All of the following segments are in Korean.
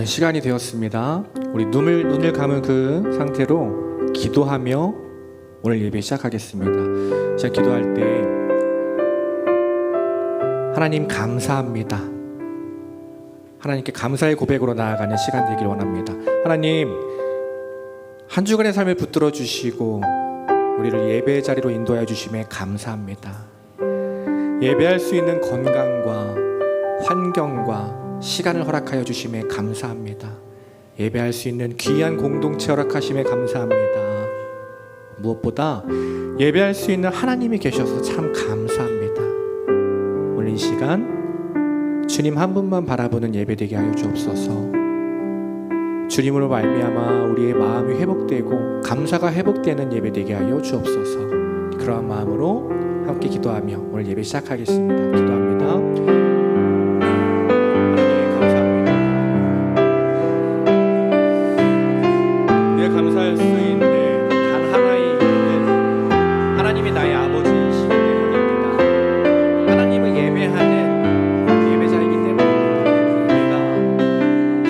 네, 시간이 되었습니다. 우리 눈을 감은 그 상태로 기도하며 오늘 예배 시작하겠습니다. 제가 기도할 때 하나님 감사합니다, 하나님께 감사의 고백으로 나아가는 시간 되기를 원합니다. 하나님, 한 주간의 삶을 붙들어 주시고 우리를 예배의 자리로 인도하여 주심에 감사합니다. 예배할 수 있는 건강과 환경과 시간을 허락하여 주심에 감사합니다. 예배할 수 있는 귀한 공동체 허락하심에 감사합니다. 무엇보다 예배할 수 있는 하나님이 계셔서 참 감사합니다. 오늘 이 시간 주님 한 분만 바라보는 예배 되게 하여 주옵소서. 주님으로 말미암아 우리의 마음이 회복되고 감사가 회복되는 예배 되게 하여 주옵소서. 그러한 마음으로 함께 기도하며 오늘 예배 시작하겠습니다. 기도합니다. 감사할 수 있는 단 하나의 이유는 하나님이 나의 아버지이시기 때문입니다. 하나님을 예배하는 예배자이기 때문입니다. 우리가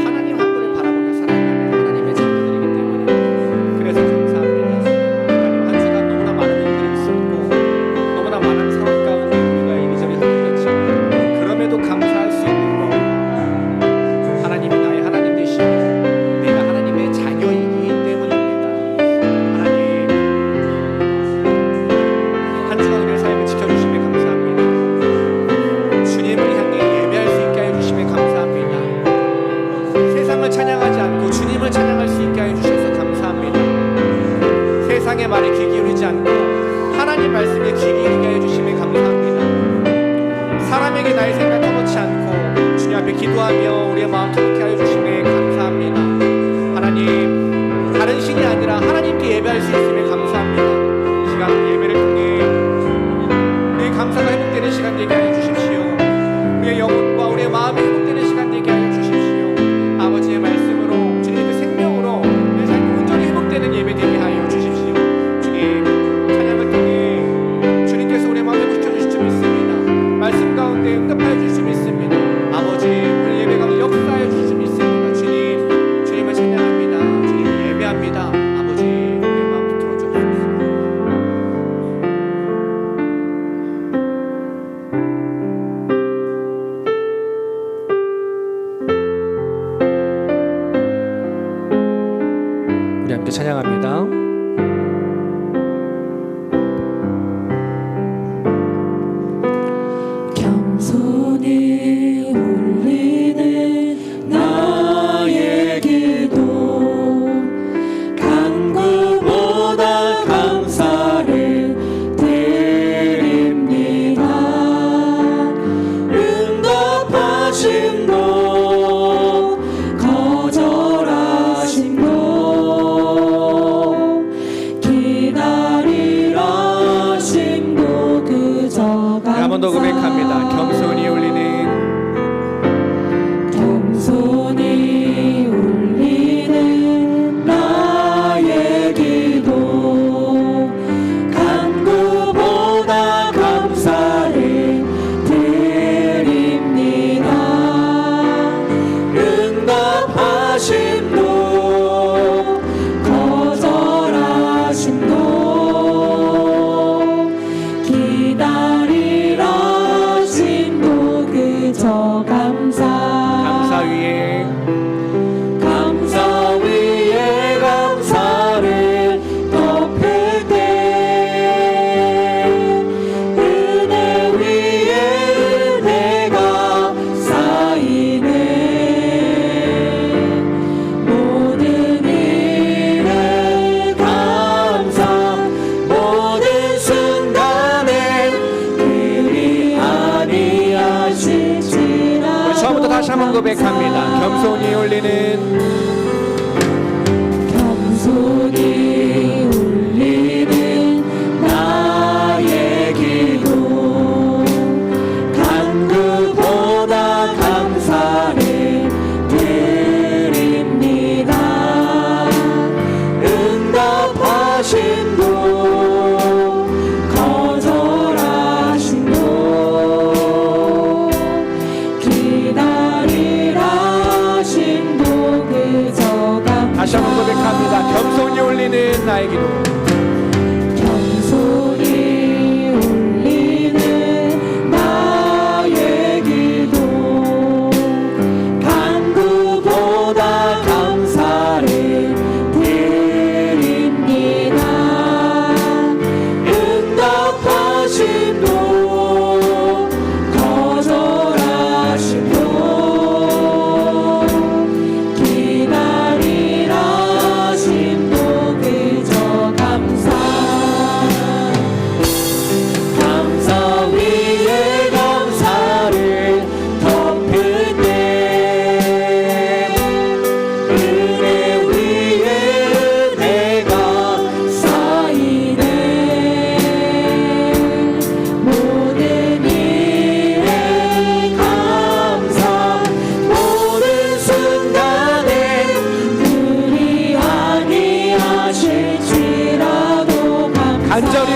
하나님 한 분을 바라보며 살아가는 하나님의 자녀들이기 때문입니다. 그래서 감사합니다. 하나님, 한 주간 너무나 많은 일들이 있었고 너무나 많은 상황 가운데 우리가 이리저리 흔들렸지만 그럼에도 감사할 수 있는 것, 하나님이 나의 하나님 되시고 내가 하나님의 자녀이기 찬양하지 않고 주님을 찬양할 수 있게 하여 주셔서 감사합니다. 세상의 말에 귀 기울이지 않고 하나님 말씀에 귀 기울이게 하여 주심에 감사합니다. 사람에게 나의 생각 터놓지 않고 주님 앞에 기도하며 우리의 마음 터놓게 하여 주심에 감사합니다. 하나님, 다른 신이 아니라 하나님께 예배할 수 있음에 감사합니다. 이 시간 예배를 통해 우리의 감사가 회복되는 시간 되게 하여 주십시오. 우리의 영혼과 우리의 마음이 회복되는 시간 되게 하여 주십시오. 아버지의 말씀으로 주님의 그 생명으로 내 삶이 온전히 회복되는 예배 되게 하여 주십시오. 주님, 찬양을 통해 주님께서 우리의 마음을 붙여 주실 줄 믿습니다. 말씀 가운데 응답하여 주실 줄 믿습니다. 아버지, 우리 예배 가운데 역사하여 주실 줄 믿습니다. 주님, 주님을 찬양합니다. 주님을 예배합니다. 아버지, 우리의 마음 붙들어 주옵소서. 함께 찬양합니다. 겸손히 울리는 나의 기도, 간구보다 감사를 드립니다. 응답하심도 거절하심도 한 번 더 고백합니다. 겸손히 울리는 나의 기도, 간구보다 감사를 드립니다. 응답하심도 거절하심도 기다리라 심도 그저 감사 위에 감사를 덮을 때 은혜 위에 은혜가 쌓이네. 모든 일을 감사, 모든 순간에 그리 아니하실지라. 처음부터 다시 한번 고백합니다. 겸손히 울리는 나의 기도, 간구보다 감사를 드립니다. 응답하심도 거절하심도 기다리라 심도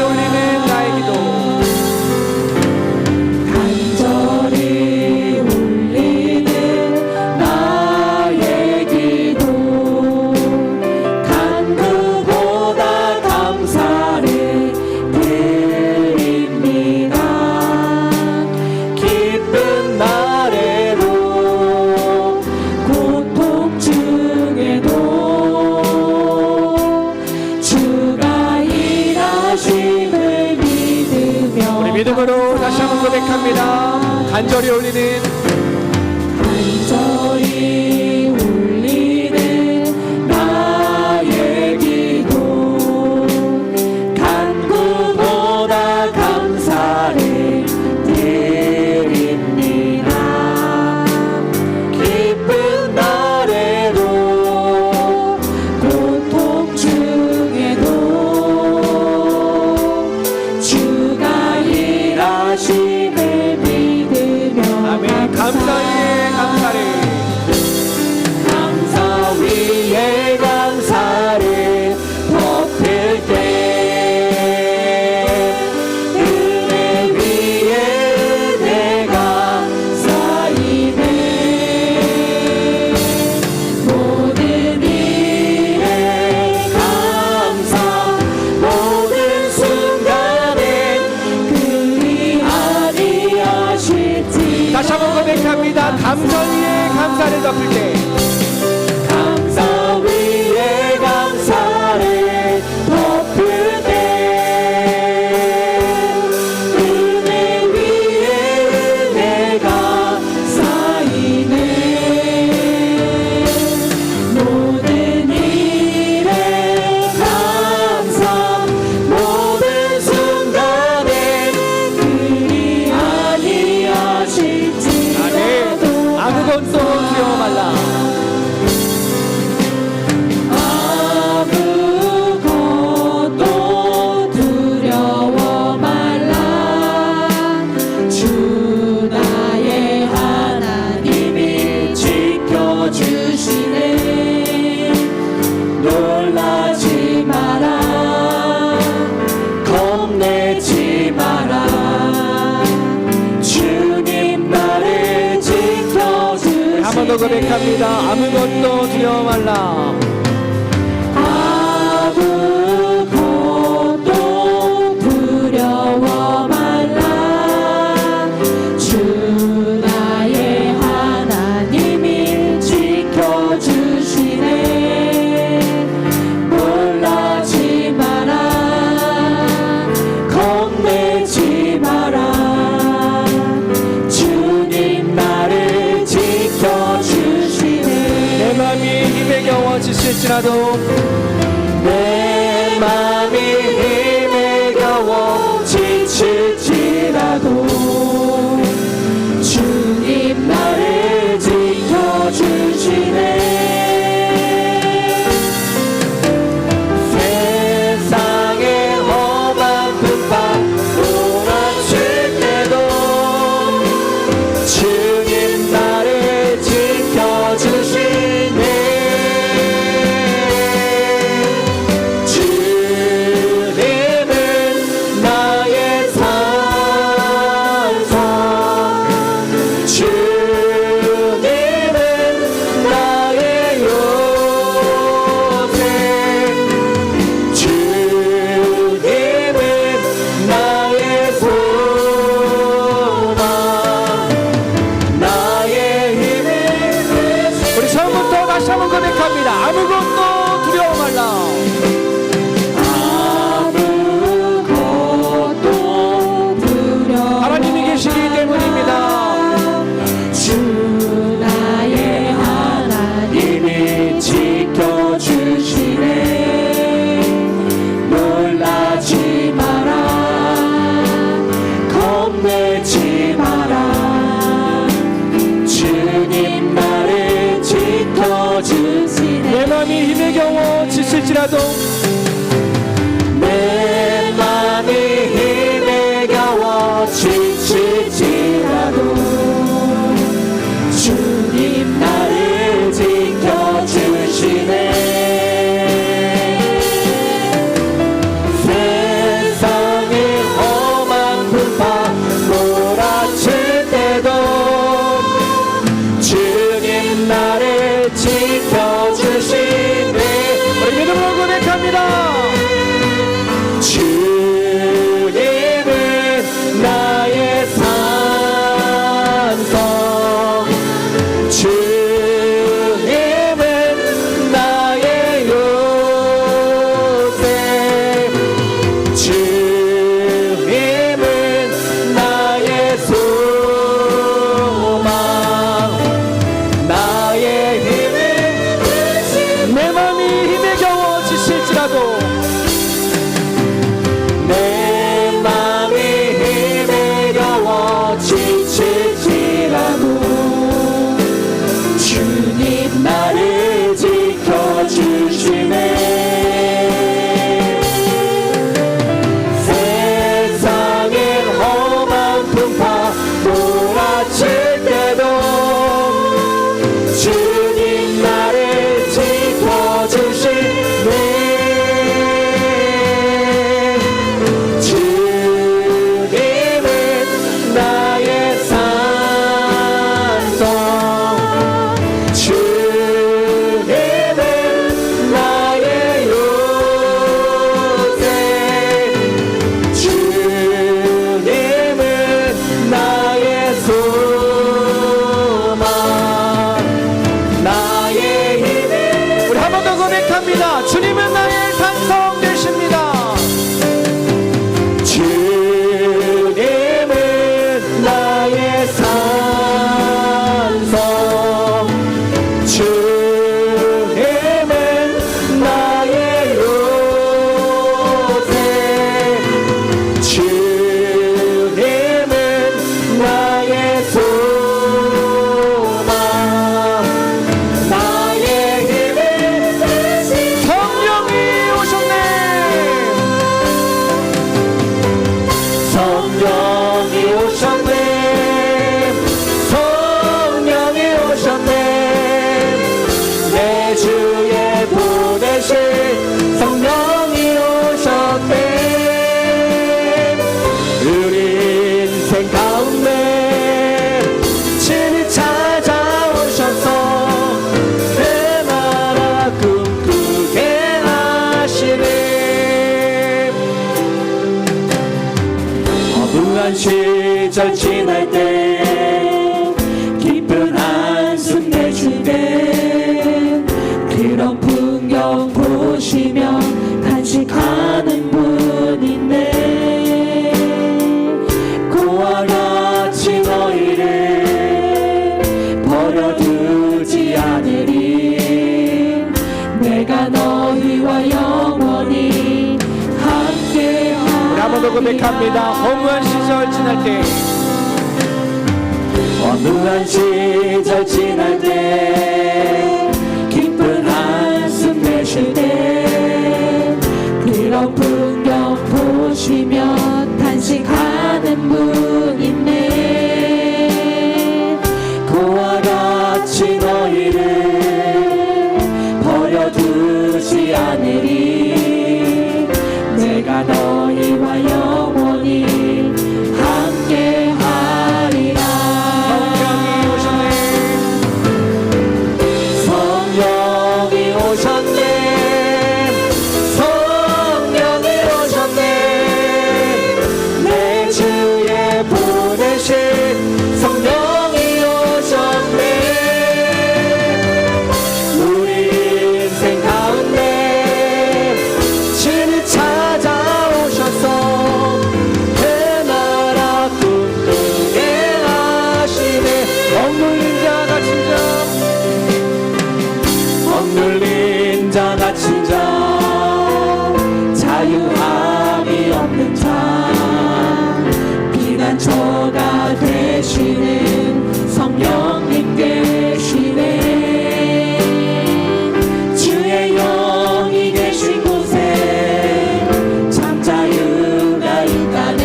올리는 나의 기도 간절히 울리는 나의 기도 간구보다 감사를 드립니다. 기쁜 날에도 고통 중에도 주가 일하심을 믿으며 우리 믿음으로 다시 한번 고백합니다. 간절히 올리는 간절히 울리는 나의 기도 간구보다 감사를 드립니다. 기쁜 날에도 고통 중에도 주가 일하심을 믿으며 아멘. 감사 위에 감사를 감사 위에 감사를 덮을 때 은혜 위에 은혜가 쌓이네. 모든 일에 감사 모든 순간에 그리 아니하실지 다시 한번 고백합니다. 감사 위에 감사를 덮을 때 감사 위에 감사를 덮을 때 은혜 위에 은혜가 쌓이네. 모든 일에 감사 모든 순간에 그리 아니하실지라도 아무것도 두려워 말라 아무것도 두려워 말라. 주 나의 하나님이 지켜주시네. 놀라지 마라 겁내지 마라. 주님 나를 지켜주시네. 한 번 더 고백합니다. 아무것도 두려워 말라 아무것도 두려워 말라. 주 나의 하나님이 지켜주시네. 놀라지 마라 겁내지 마라. 주님 나를 지켜주시네. 내 맘이 힘에 겨워 지칠지라도 내 맘이 힘에 겨워 지칠지라도 주님 나를 지켜주시네. 세상의 험한 풍파 몰아칠 때도 주님 나를 지켜주시네. 주님은 나의 산성 주님은 나의 요새 주님은 나의 소망 나의 힘이 되시. 우리 처음부터 다시 한번 고백합니다. 아무것도 두려워 말라 아무것도 두려워 하나님이 계시기 때문입니다. 주 나의 하나님이 지켜주시네. 놀라지 마라 겁내지 마라. 주님 나를 지켜주시네. 내 맘이 힘에 겨워 지칠지라도 내 맘이 힘에 겨워 지칠지라도 주님 나를 지켜주시네. 세상 인생 가운데 친히 찾아오셔서 내 나라 꿈꾸게 하시네. 어두운 시절 지날 때 깊은 한숨 내쉴 때 그런 풍경 보시며 간직하는 분인데 고와 같이 너희를 버려두지 않으리. 내가 너희와 영원히 함께하리라. 우리 한 번 더 고백합니다. 허무한 시절 지날 때, 어두운 시절 지날 때 깊은 한숨 내쉴 때 그런 풍경 보시며 탄식하는 분이네. 고와 같이 너희를 버려두지 않으리. 내가 너희와 영원히 함께하리라. 성령이 오셨네. 성령이 오셨네. 내 주에 보내신 성령이 오셨네. 우리 인생 가운데 친히 찾아오셔서 내 나라 꿈꾸게 하시네. 억눌린 자가 진정, 억눌린 자가 친자 자유함이 없는 자 피난처가 되시는 성령님 계시네. 주의 영이 계신 곳에 참 자유가 있다네.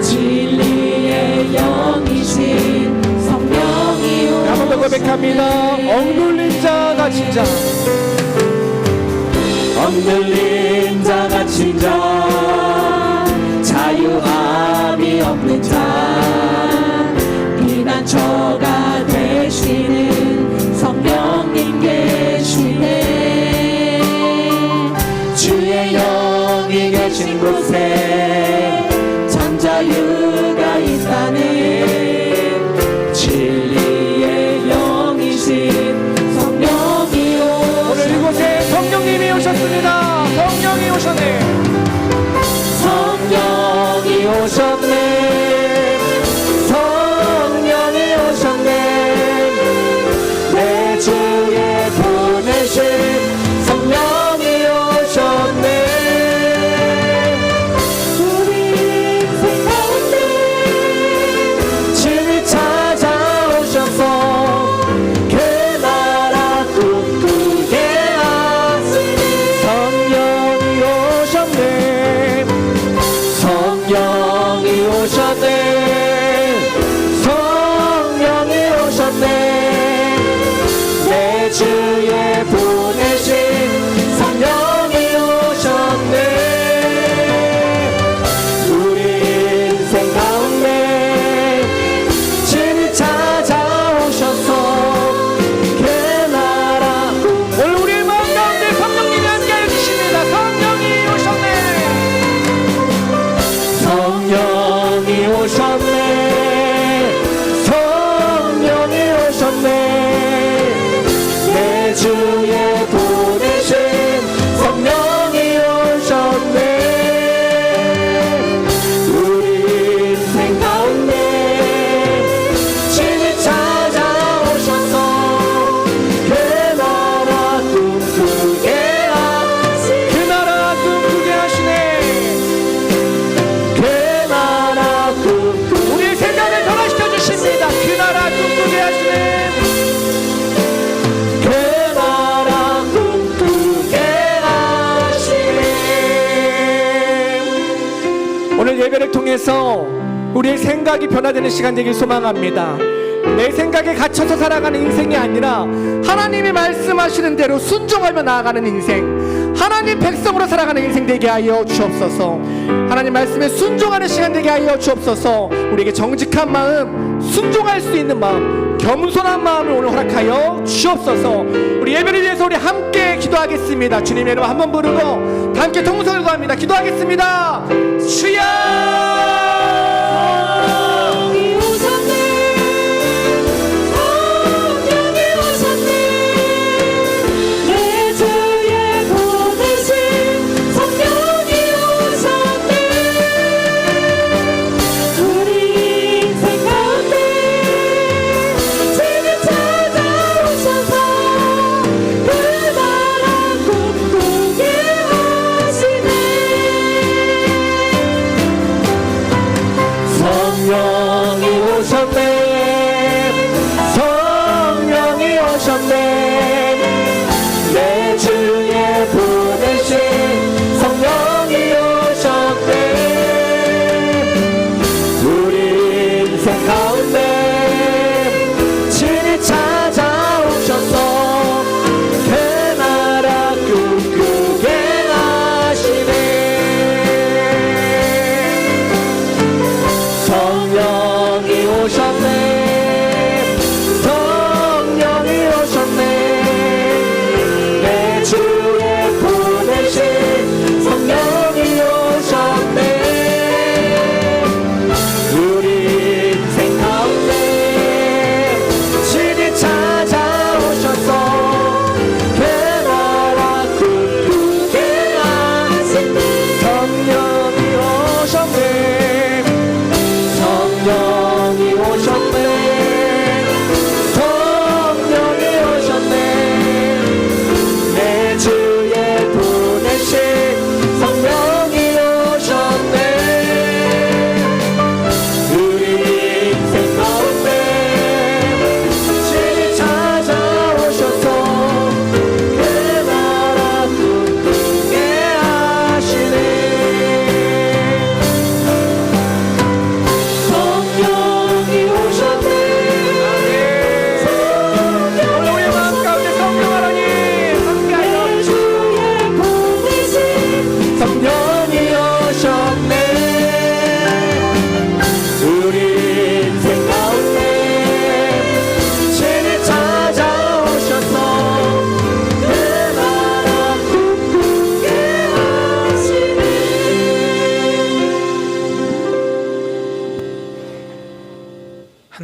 진리의 영이신 성령이 한 번 더 고백합니다. 억눌린 자가 진짜, 억눌린 자 갇힌 자 자유함이 없는 자 피난처가 되시는 성령님 계시네. 주의 영이 계신 곳에 참 자유가 있다네. 진리의 영이신 성령이 오늘 이곳에 성령님이 오셨습니다. 성령이 오셨네. 성령이 오셨네. 성령이 오셨네. 내 주에 보내신 성령이 오셨네. 우리 인생 가운데 친히 찾아오셔서 그 나라 꿈꾸게 하시니. 성령이 오셨네. 성령이 오셨네. 성령이 오셨네. 내 주에 보내신 성령이 오셨네. 우리 인생 가운데 친히 찾아오셔서 그 나라 오늘 우리의 마음 가운데 성령님이 함께해 주십니다. 성령이 오셨네. 성령이 오셨네. 성령이 오셨네. 내 주에 보내신 성령이 오셨네. 우리 인생 가운데 친히 찾아오셔서 그 나라 꿈꾸게 하시니. 그 나라 꿈꾸게 하시네. 그 나라 꿈꾸게 우리의 생각을 변화시켜 주십니다. 그 나라 꿈꾸게 하시네. 그 나라 꿈꾸게 하시네. 오늘 예배를 통해서 우리의 생각이 변화되는 시간 되길 소망합니다. 내 생각에 갇혀서 살아가는 인생이 아니라 하나님이 말씀하시는 대로 순종하며 나아가는 인생, 하나님 백성으로 살아가는 인생 되게 하여 주옵소서. 하나님 말씀에 순종하는 시간 되게 하여 주옵소서. 우리에게 정직한 마음, 순종할 수 있는 마음, 겸손한 마음을 오늘 허락하여 주옵소서. 우리 예배를 위해서 우리 함께 기도하겠습니다. 주님의 이름 한번 부르고 다 함께 통성을 구합니다. 기도하겠습니다. 주여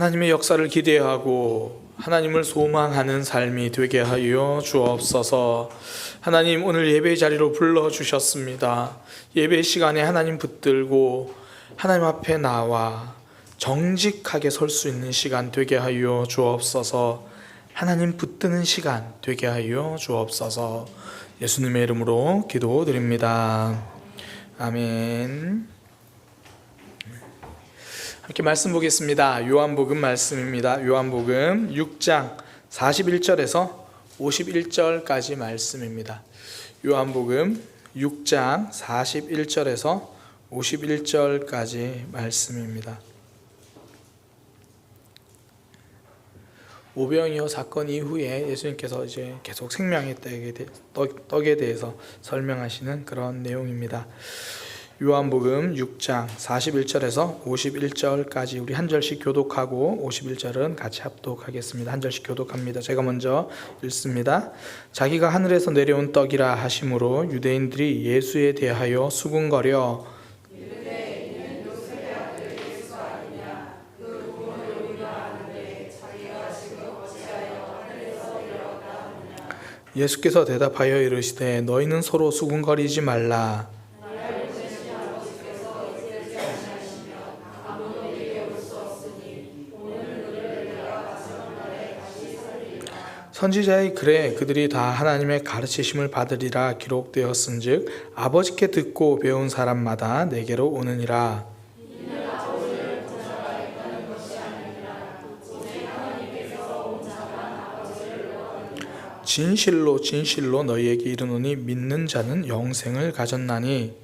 하나님의 역사를 기대하고 하나님을 소망하는 삶이 되게 하여 주옵소서. 하나님, 오늘 예배 자리로 불러주셨습니다. 예배 시간에 하나님 붙들고 하나님 앞에 나와 정직하게 설 수 있는 시간 되게 하여 주옵소서. 하나님 붙드는 시간 되게 하여 주옵소서. 예수님의 이름으로 기도드립니다. 아멘. 함께 말씀 보겠습니다. 요한복음 말씀입니다. 요한복음 6장 41절에서 51절까지 말씀입니다. 요한복음 6장 41절에서 51절까지 말씀입니다. 오병이어 사건 이후에 예수님께서 이제 계속 생명의 떡에 대해서 설명하시는 그런 내용입니다. 요한복음 6장 41절에서 51절까지 우리 한 절씩 교독하고 51절은 같이 합독하겠습니다. 한 절씩 교독합니다. 제가 먼저 읽습니다. 자기가 하늘에서 내려온 떡이라 하심으로 유대인들이 예수에 대하여 수군거려 예수께서 대답하여 이르시되 너희는 서로 수군거리지 말라. 선지자의 글에 그들이 다 하나님의 가르치심을 받으리라 기록되었은즉 아버지께 듣고 배운 사람마다 내게로 오느니라. 진실로 진실로 너희에게 이르노니 믿는 자는 영생을 가졌나니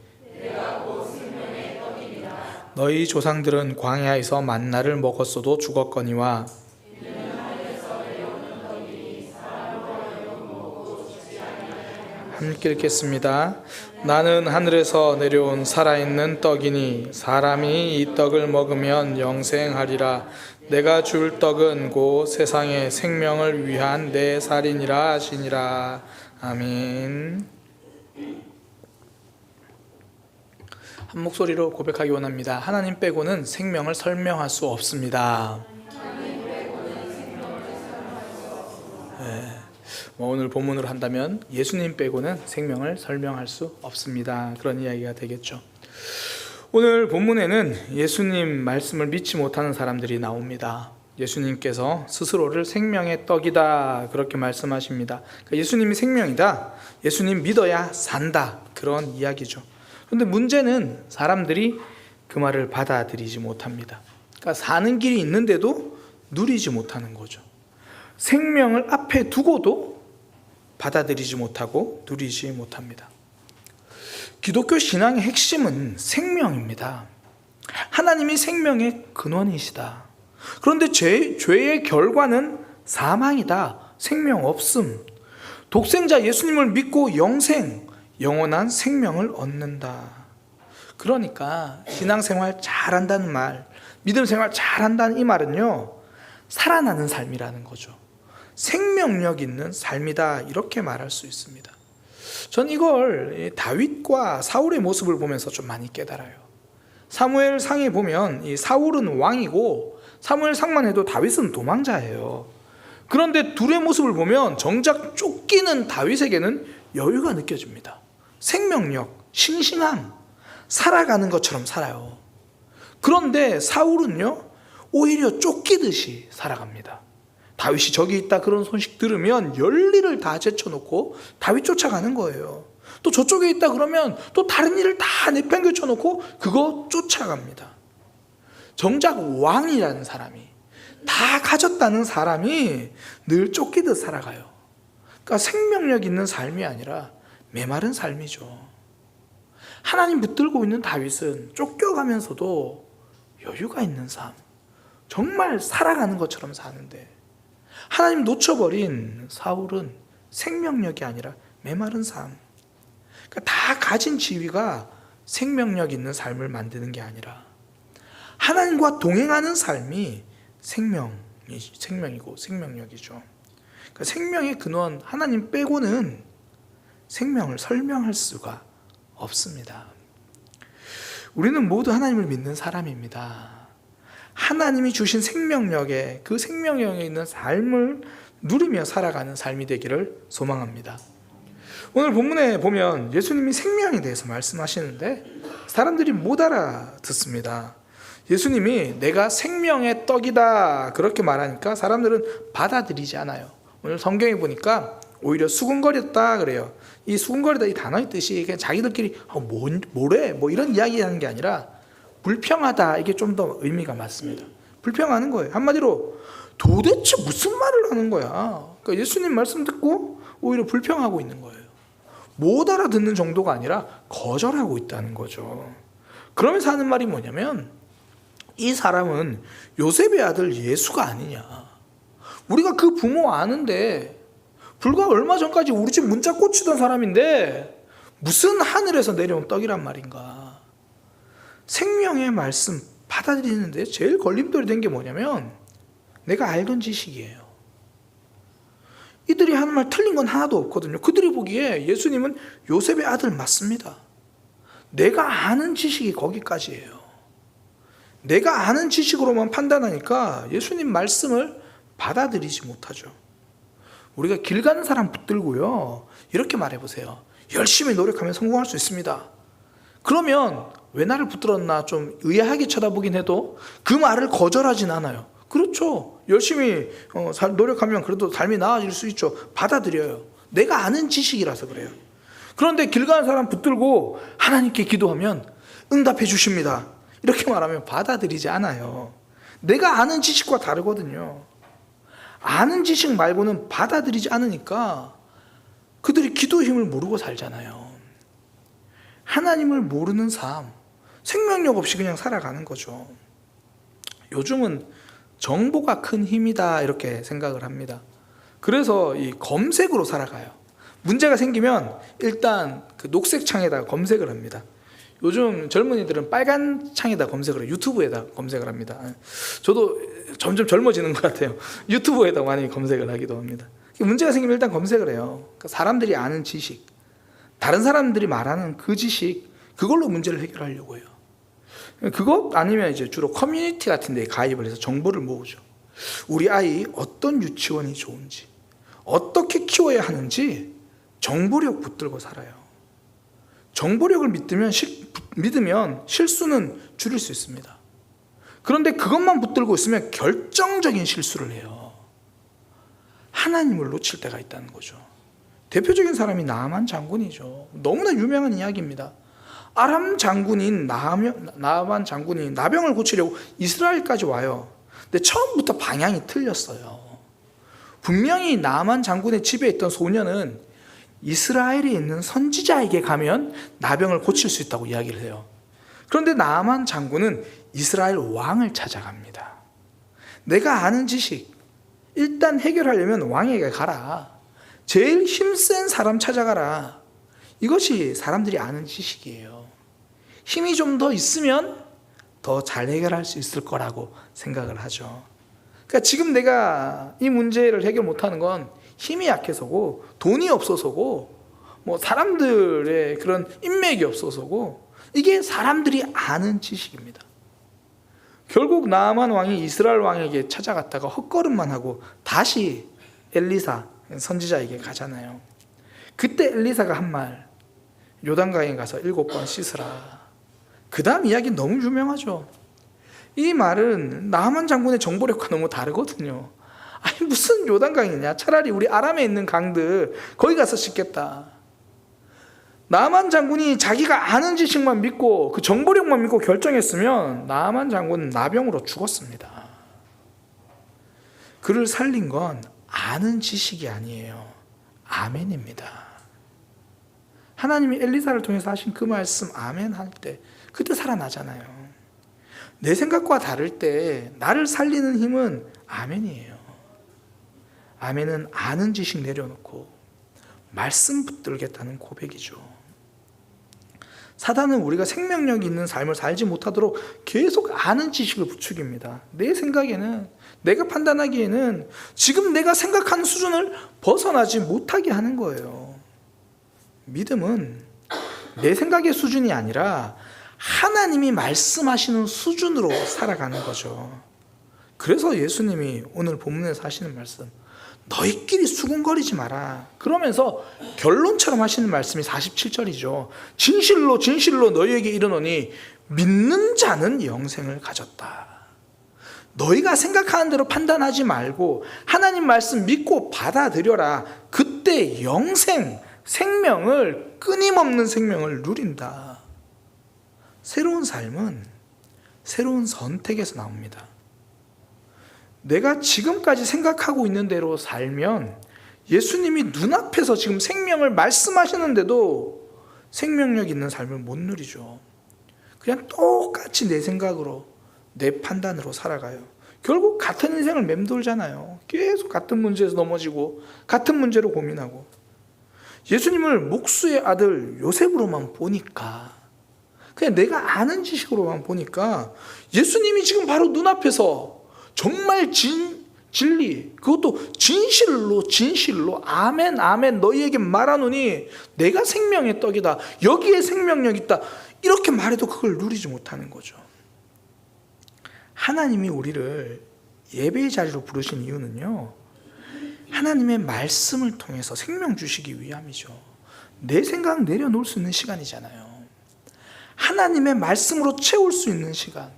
너희 조상들은 광야에서 만나를 먹었어도 죽었거니와 함께 읽겠습니다. 나는 하늘에서 내려온 살아있는 떡이니 사람이 이 떡을 먹으면 영생하리라. 내가 줄 떡은 곧 세상의 생명을 위한 내 살이니라 하시니라. 아멘. 한 목소리로 고백하기 원합니다. 하나님 빼고는 생명을 설명할 수 없습니다. 오늘 본문으로 한다면 예수님 빼고는 생명을 설명할 수 없습니다. 그런 이야기가 되겠죠. 오늘 본문에는 예수님 말씀을 믿지 못하는 사람들이 나옵니다. 예수님께서 스스로를 생명의 떡이다 그렇게 말씀하십니다. 그러니까 예수님이 생명이다, 예수님 믿어야 산다, 그런 이야기죠. 그런데 문제는 사람들이 그 말을 받아들이지 못합니다. 그러니까 사는 길이 있는데도 누리지 못하는 거죠. 생명을 앞에 두고도 받아들이지 못하고 누리지 못합니다. 기독교 신앙의 핵심은 생명입니다. 하나님이 생명의 근원이시다. 그런데 죄의 결과는 사망이다, 생명 없음. 독생자 예수님을 믿고 영원한 생명을 얻는다. 그러니까 신앙생활 잘한다는 말, 믿음생활 잘한다는 이 말은요, 살아나는 삶이라는 거죠. 생명력 있는 삶이다, 이렇게 말할 수 있습니다. 전 이걸 다윗과 사울의 모습을 보면서 좀 많이 깨달아요. 사무엘상에 보면 이 사울은 왕이고 사무엘상만 해도 다윗은 도망자예요. 그런데 둘의 모습을 보면 정작 쫓기는 다윗에게는 여유가 느껴집니다. 생명력, 싱싱함, 살아가는 것처럼 살아요. 그런데 사울은요, 오히려 쫓기듯이 살아갑니다. 다윗이 저기 있다 그런 소식 들으면 열일을 다 제쳐놓고 다윗 쫓아가는 거예요. 또 저쪽에 있다 그러면 또 다른 일을 다 내팽개쳐놓고 그거 쫓아갑니다. 정작 왕이라는 사람이, 다 가졌다는 사람이 늘 쫓기듯 살아가요. 그러니까 생명력 있는 삶이 아니라 메마른 삶이죠. 하나님 붙들고 있는 다윗은 쫓겨가면서도 여유가 있는 삶, 정말 살아가는 것처럼 사는데, 하나님 놓쳐버린 사울은 생명력이 아니라 메마른 삶. 그러니까 다 가진 지위가 생명력 있는 삶을 만드는 게 아니라 하나님과 동행하는 삶이 생명이고 생명력이죠. 그러니까 생명의 근원 하나님 빼고는 생명을 설명할 수가 없습니다. 우리는 모두 하나님을 믿는 사람입니다. 하나님이 주신 생명력에, 그 생명력에 있는 삶을 누리며 살아가는 삶이 되기를 소망합니다. 오늘 본문에 보면 예수님이 생명에 대해서 말씀하시는데 사람들이 못 알아듣습니다. 예수님이 내가 생명의 떡이다 그렇게 말하니까 사람들은 받아들이지 않아요. 오늘 성경에 보니까 오히려 수군거렸다 그래요. 이 수군거리다, 이 단어의 뜻이 그냥 자기들끼리 뭐래? 뭐 이런 이야기하는 게 아니라 불평하다, 이게 좀 더 의미가 맞습니다. 불평하는 거예요. 한마디로 도대체 무슨 말을 하는 거야. 그러니까 예수님 말씀 듣고 오히려 불평하고 있는 거예요. 못 알아듣는 정도가 아니라 거절하고 있다는 거죠. 그러면서 하는 말이 뭐냐면 이 사람은 요셉의 아들 예수가 아니냐. 우리가 그 부모 아는데 불과 얼마 전까지 우리 집 문자 꽂히던 사람인데 무슨 하늘에서 내려온 떡이란 말인가. 생명의 말씀 받아들이는데 제일 걸림돌이 된 게 뭐냐면 내가 알던 지식이에요. 이들이 하는 말 틀린 건 하나도 없거든요. 그들이 보기에 예수님은 요셉의 아들 맞습니다. 내가 아는 지식이 거기까지예요. 내가 아는 지식으로만 판단하니까 예수님 말씀을 받아들이지 못하죠. 우리가 길 가는 사람 붙들고요, 이렇게 말해보세요. 열심히 노력하면 성공할 수 있습니다. 그러면 왜 나를 붙들었나 좀 의아하게 쳐다보긴 해도 그 말을 거절하진 않아요. 그렇죠. 열심히 노력하면 그래도 삶이 나아질 수 있죠. 받아들여요. 내가 아는 지식이라서 그래요. 그런데 길 가는 사람 붙들고 하나님께 기도하면 응답해 주십니다. 이렇게 말하면 받아들이지 않아요. 내가 아는 지식과 다르거든요. 아는 지식 말고는 받아들이지 않으니까 그들이 기도의 힘을 모르고 살잖아요. 하나님을 모르는 삶, 생명력 없이 그냥 살아가는 거죠. 요즘은 정보가 큰 힘이다 이렇게 생각을 합니다. 그래서 이 검색으로 살아가요. 문제가 생기면 일단 그 녹색 창에다가 검색을 합니다. 요즘 젊은이들은 빨간 창에다 검색을 해요. 유튜브에다 검색을 합니다. 저도 점점 젊어지는 것 같아요. 유튜브에다 많이 검색을 하기도 합니다. 문제가 생기면 일단 검색을 해요. 그러니까 사람들이 아는 지식, 다른 사람들이 말하는 그 지식, 그걸로 문제를 해결하려고 해요. 그것 아니면 이제 주로 커뮤니티 같은 데에 가입을 해서 정보를 모으죠. 우리 아이 어떤 유치원이 좋은지, 어떻게 키워야 하는지 정보력 붙들고 살아요. 정보력을 믿으면 실수는 줄일 수 있습니다. 그런데 그것만 붙들고 있으면 결정적인 실수를 해요. 하나님을 놓칠 때가 있다는 거죠. 대표적인 사람이 나아만 장군이죠. 너무나 유명한 이야기입니다. 아람 장군인 나아만 장군이 나병을 고치려고 이스라엘까지 와요. 근데 처음부터 방향이 틀렸어요. 분명히 나아만 장군의 집에 있던 소녀는 이스라엘에 있는 선지자에게 가면 나병을 고칠 수 있다고 이야기를 해요. 그런데 나아만 장군은 이스라엘 왕을 찾아갑니다. 내가 아는 지식 일단 해결하려면 왕에게 가라. 제일 힘센 사람 찾아가라. 이것이 사람들이 아는 지식이에요. 힘이 좀 더 있으면 더 잘 해결할 수 있을 거라고 생각을 하죠. 그러니까 지금 내가 이 문제를 해결 못하는 건 힘이 약해서고 돈이 없어서고 뭐 사람들의 그런 인맥이 없어서고 이게 사람들이 아는 지식입니다. 결국 나아만 왕이 이스라엘 왕에게 찾아갔다가 헛걸음만 하고 다시 엘리사 선지자에게 가잖아요. 그때 엘리사가 한 말, 요단강에 가서 7번 씻으라. 그 다음 이야기는 너무 유명하죠. 이 말은 나아만 장군의 정보력과 너무 다르거든요. 아니 무슨 요단강이냐, 차라리 우리 아람에 있는 강들 거기 가서 씻겠다. 나아만 장군이 자기가 아는 지식만 믿고 그 정보력만 믿고 결정했으면 나아만 장군은 나병으로 죽었습니다. 그를 살린 건 아는 지식이 아니에요. 아멘입니다. 하나님이 엘리사를 통해서 하신 그 말씀 아멘 할 때 그때 살아나잖아요. 내 생각과 다를 때 나를 살리는 힘은 아멘이에요. 아멘은 아는 지식 내려놓고 말씀 붙들겠다는 고백이죠. 사단은 우리가 생명력이 있는 삶을 살지 못하도록 계속 아는 지식을 부추깁니다. 내 생각에는, 내가 판단하기에는 지금 내가 생각하는 수준을 벗어나지 못하게 하는 거예요. 믿음은 내 생각의 수준이 아니라 하나님이 말씀하시는 수준으로 살아가는 거죠. 그래서 예수님이 오늘 본문에서 하시는 말씀, 너희끼리 수군거리지 마라. 그러면서 결론처럼 하시는 말씀이 47절이죠. 진실로 진실로 너희에게 이르노니 믿는 자는 영생을 가졌다. 너희가 생각하는 대로 판단하지 말고 하나님 말씀 믿고 받아들여라. 그때 영생, 생명을, 끊임없는 생명을 누린다. 새로운 삶은 새로운 선택에서 나옵니다. 내가 지금까지 생각하고 있는 대로 살면 예수님이 눈앞에서 지금 생명을 말씀하시는데도 생명력 있는 삶을 못 누리죠. 그냥 똑같이 내 생각으로, 내 판단으로 살아가요. 결국 같은 인생을 맴돌잖아요. 계속 같은 문제에서 넘어지고 같은 문제로 고민하고. 예수님을 목수의 아들 요셉으로만 보니까, 그냥 내가 아는 지식으로만 보니까 예수님이 지금 바로 눈앞에서 정말 진리, 그것도 진실로 아멘 아멘 너희에게 말하노니 내가 생명의 떡이다, 여기에 생명력 있다, 이렇게 말해도 그걸 누리지 못하는 거죠. 하나님이 우리를 예배의 자리로 부르신 이유는요, 하나님의 말씀을 통해서 생명 주시기 위함이죠. 내 생각 내려놓을 수 있는 시간이잖아요. 하나님의 말씀으로 채울 수 있는 시간.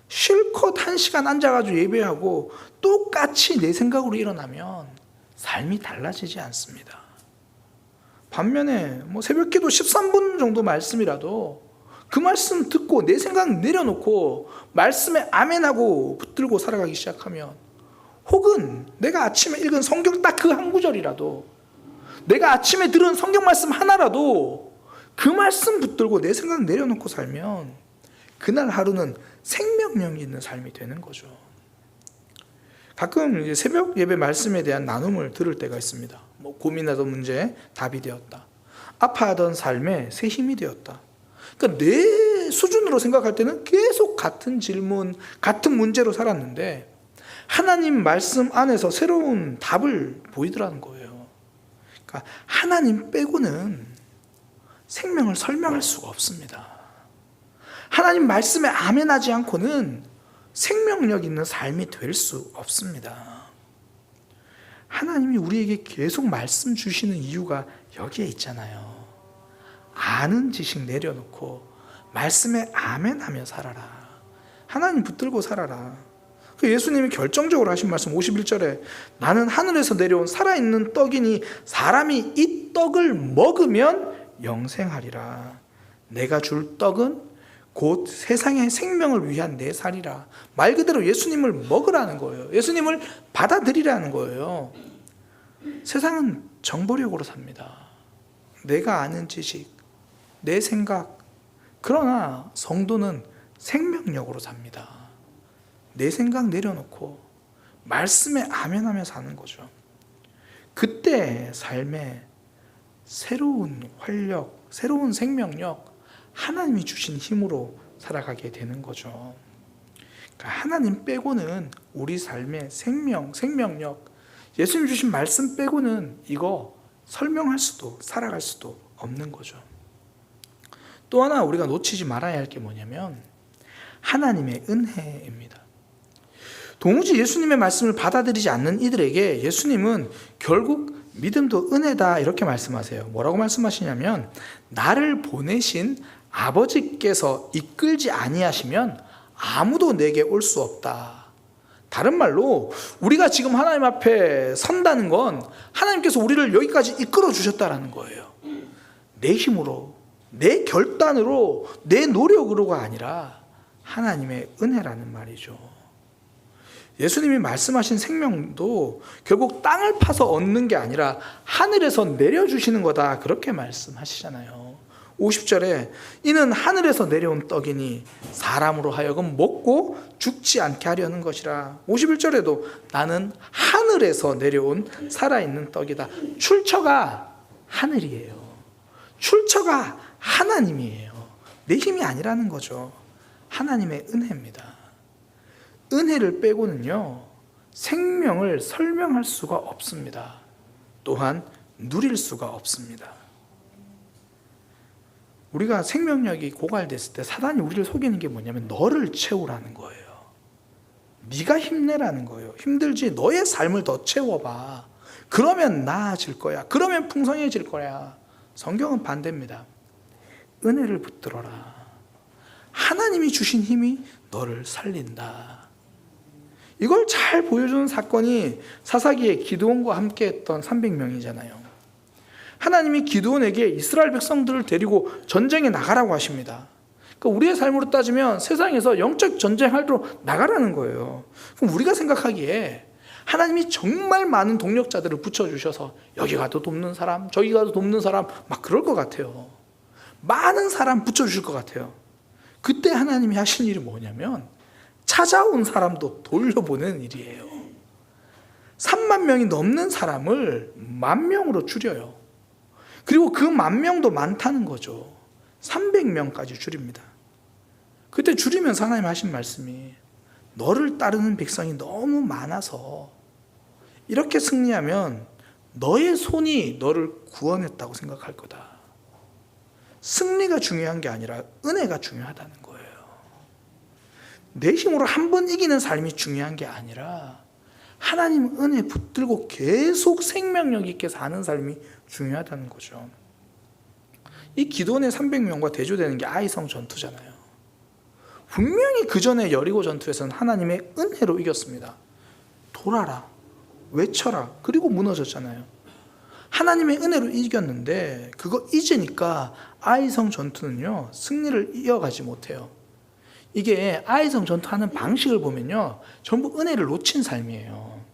실컷 1시간 앉아가지고 예배하고 똑같이 내 생각으로 일어나면 삶이 달라지지 않습니다. 반면에 새벽기도 13분 정도 말씀이라도 그 말씀 듣고 내 생각 내려놓고 말씀에 아멘하고 붙들고 살아가기 시작하면, 혹은 내가 아침에 읽은 성경 딱 그 한 구절이라도, 내가 아침에 들은 성경 말씀 하나라도 그 말씀 붙들고 내 생각 내려놓고 살면 그날 하루는 생명력이 있는 삶이 되는 거죠. 가끔 새벽 예배 말씀에 대한 나눔을 들을 때가 있습니다. 고민하던 문제에 답이 되었다. 아파하던 삶에 새 힘이 되었다. 그러니까 내 수준으로 생각할 때는 계속 같은 질문, 같은 문제로 살았는데 하나님 말씀 안에서 새로운 답을 보이더라는 거예요. 그러니까 하나님 빼고는 생명을 설명할 수가 없습니다. 하나님 말씀에 아멘하지 않고는 생명력 있는 삶이 될 수 없습니다. 하나님이 우리에게 계속 말씀 주시는 이유가 여기에 있잖아요. 아는 지식 내려놓고 말씀에 아멘하며 살아라. 하나님 붙들고 살아라. 예수님이 결정적으로 하신 말씀 51절에 나는 하늘에서 내려온 살아있는 떡이니 사람이 이 떡을 먹으면 영생하리라. 내가 줄 떡은 곧 세상의 생명을 위한 내 살이라. 말 그대로 예수님을 먹으라는 거예요. 예수님을 받아들이라는 거예요. 세상은 정보력으로 삽니다. 내가 아는 지식, 내 생각. 그러나 성도는 생명력으로 삽니다. 내 생각 내려놓고 말씀에 아멘하며 사는 거죠. 그때 삶에 새로운 활력, 새로운 생명력, 하나님이 주신 힘으로 살아가게 되는 거죠. 그러니까 하나님 빼고는 우리 삶의 생명력, 예수님 주신 말씀 빼고는 이거 설명할 수도 살아갈 수도 없는 거죠. 또 하나 우리가 놓치지 말아야 할 게 뭐냐면 하나님의 은혜입니다. 도무지 예수님의 말씀을 받아들이지 않는 이들에게 예수님은 결국 믿음도 은혜다 이렇게 말씀하세요. 뭐라고 말씀하시냐면 나를 보내신 아버지께서 이끌지 아니하시면 아무도 내게 올 수 없다. 다른 말로 우리가 지금 하나님 앞에 선다는 건 하나님께서 우리를 여기까지 이끌어 주셨다라는 거예요. 내 힘으로, 내 결단으로, 내 노력으로가 아니라 하나님의 은혜라는 말이죠. 예수님이 말씀하신 생명도 결국 땅을 파서 얻는 게 아니라 하늘에서 내려주시는 거다 그렇게 말씀하시잖아요. 50절에 이는 하늘에서 내려온 떡이니 사람으로 하여금 먹고 죽지 않게 하려는 것이라. 51절에도 나는 하늘에서 내려온 살아있는 떡이다. 출처가 하늘이에요. 출처가 하나님이에요. 내 힘이 아니라는 거죠. 하나님의 은혜입니다. 은혜를 빼고는요 생명을 설명할 수가 없습니다. 또한 누릴 수가 없습니다. 우리가 생명력이 고갈됐을 때 사단이 우리를 속이는 게 뭐냐면 너를 채우라는 거예요. 네가 힘내라는 거예요. 힘들지 너의 삶을 더 채워봐. 그러면 나아질 거야. 그러면 풍성해질 거야. 성경은 반대입니다. 은혜를 붙들어라. 하나님이 주신 힘이 너를 살린다. 이걸 잘 보여주는 사건이 사사기에 기드온과 함께했던 300명이잖아요. 하나님이 기드온에게 이스라엘 백성들을 데리고 전쟁에 나가라고 하십니다. 그러니까 우리의 삶으로 따지면 세상에서 영적 전쟁하러 나가라는 거예요. 그럼 우리가 생각하기에 하나님이 정말 많은 동력자들을 붙여주셔서 여기 가도 돕는 사람, 저기 가도 돕는 사람 막 그럴 것 같아요. 많은 사람 붙여주실 것 같아요. 그때 하나님이 하신 일이 뭐냐면 찾아온 사람도 돌려보는 일이에요. 3만 명이 넘는 사람을 10,000명으로 줄여요. 그리고 그 10,000명도 많다는 거죠. 300명까지 줄입니다. 그때 줄이면서 하나님 하신 말씀이 너를 따르는 백성이 너무 많아서 이렇게 승리하면 너의 손이 너를 구원했다고 생각할 거다. 승리가 중요한 게 아니라 은혜가 중요하다는 거예요. 내 힘으로 한 번 이기는 삶이 중요한 게 아니라 하나님 은혜 붙들고 계속 생명력 있게 사는 삶이 중요하다는 거죠. 이 기도원의 300명과 대조되는 게 아이성 전투잖아요. 분명히 그 전에 여리고 전투에서는 하나님의 은혜로 이겼습니다. 돌아라, 외쳐라, 그리고 무너졌잖아요. 하나님의 은혜로 이겼는데 그거 잊으니까 아이성 전투는요 승리를 이어가지 못해요. 이게 아이성 전투하는 방식을 보면요 전부 은혜를 놓친 삶이에요.